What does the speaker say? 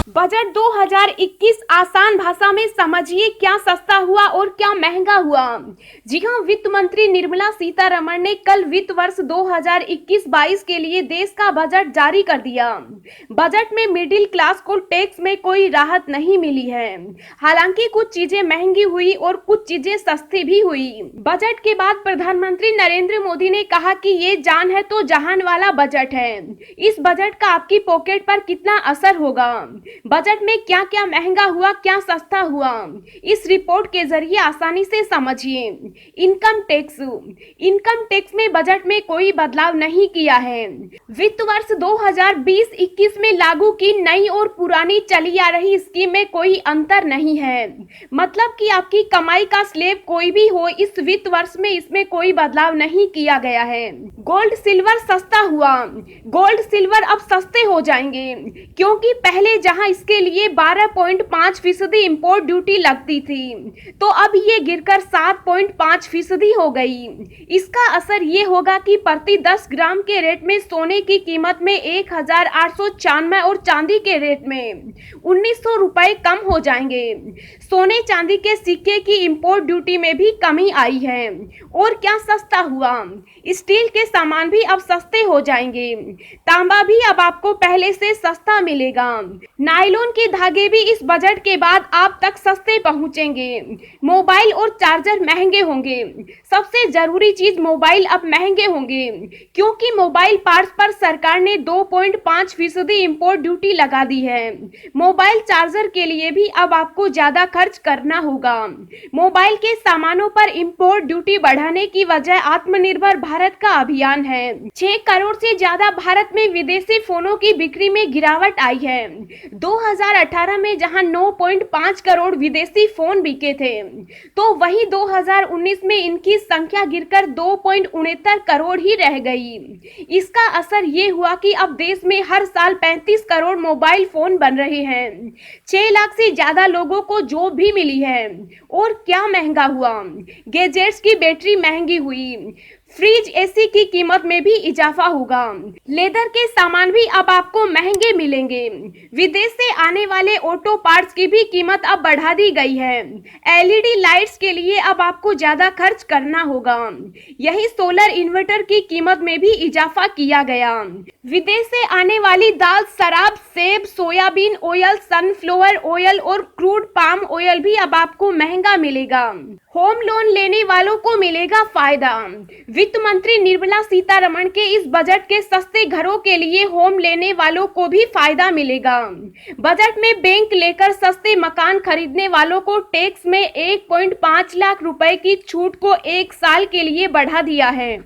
Budget 2021 आसान भाषा में समझिए, क्या सस्ता हुआ और क्या महंगा हुआ। जी हां, वित्त मंत्री निर्मला सीतारमण ने कल वित्त वर्ष 2021-22 के लिए देश का बजट जारी कर दिया। बजट में मिडिल क्लास को टैक्स में कोई राहत नहीं मिली है। हालांकि कुछ चीजें महंगी हुई और कुछ चीजें सस्ती भी हुई। बजट के बाद प्रधानमंत्री नरेंद्र मोदी ने कहा कि ये जान है तो जहान वाला बजट है। इस बजट का आपकी पॉकेट पर कितना असर होगा, बजट में क्या क्या महंगा हुआ, क्या सस्ता हुआ, इस रिपोर्ट के जरिए आसानी से समझिए। इनकम टैक्स में बजट में कोई बदलाव नहीं किया है। वित्त वर्ष 2020-21 में लागू की नई और पुरानी चली आ रही स्कीम में कोई अंतर नहीं है। मतलब कि आपकी कमाई का स्लैब कोई भी हो, इस वित्त वर्ष में इसमें कोई बदलाव नहीं किया गया है। गोल्ड सिल्वर सस्ता हुआ। गोल्ड सिल्वर अब सस्ते हो जाएंगे, क्योंकि पहले जहां इसके लिए 12.5% इंपोर्ट ड्यूटी लगती थी, तो अब ये गिरकर 7.5% हो गई। इसका असर ये होगा कि प्रति 10 ग्राम के रेट में सोने की कीमत में 1894 और चांदी के रेट में 1900 रुपए कम हो जाएंगे। सोने चांदी के सिक्के की इंपोर्ट ड्यूटी में भी कमी आई है। और क्या सस्ता हुआ, स्टील के सामान भी अब सस्ते हो जाएंगे। तांबा भी अब आपको पहले से सस्ता मिलेगा। नायलॉन के धागे भी इस बजट के बाद आप तक सस्ते पहुंचेंगे। मोबाइल और चार्जर महंगे होंगे। सबसे जरूरी चीज, मोबाइल अब महंगे होंगे, क्योंकि मोबाइल पार्ट्स पर सरकार ने 2.5% इंपोर्ट ड्यूटी लगा दी है। मोबाइल चार्जर के लिए भी अब आपको ज्यादा खर्च करना होगा। मोबाइल के सामानों पर इंपोर्ट ड्यूटी बढ़ाने की वजह आत्मनिर्भर भारत का अभियान है। 6 करोड़ से ज्यादा भारत में विदेशी फोनों की बिक्री में गिरावट आई है। 2018 में जहां 9.5 करोड़ विदेशी फोन बिके थे, तो वहीं 2019 में इनकी संख्या गिरकर 2.69 करोड़ ही रह गई। इसका असर ये हुआ कि अब देश में हर साल 35 करोड़ मोबाइल फोन बन रहे हैं। 6 लाख से ज्यादा लोगों को जॉब भी मिली है। और क्या महंगा हुआ, गैजेट्स की बैटरी महंगी हुई। फ्रिज, एसी की कीमत में भी इजाफा होगा। लेदर के सामान भी अब आपको महंगे मिलेंगे। विदेश से आने वाले ऑटो पार्ट्स की भी कीमत अब बढ़ा दी गई है। एलईडी लाइट्स के लिए अब आपको ज्यादा खर्च करना होगा। यही सोलर इन्वर्टर की कीमत में भी इजाफा किया गया। विदेश से आने वाली दाल, शराब, सेब, सोयाबीन ऑयल, सनफ्लावर ऑयल और क्रूड पाम ऑयल भी अब आपको महंगा मिलेगा। होम लोन लेने वालों को मिलेगा फायदा। वित्त मंत्री निर्मला सीतारमण के इस बजट के सस्ते घरों के लिए होम लेने वालों को भी फायदा मिलेगा। बजट में बैंक लेकर सस्ते मकान खरीदने वालों को टैक्स में 1.5 लाख रुपए की छूट को 1 साल के लिए बढ़ा दिया है।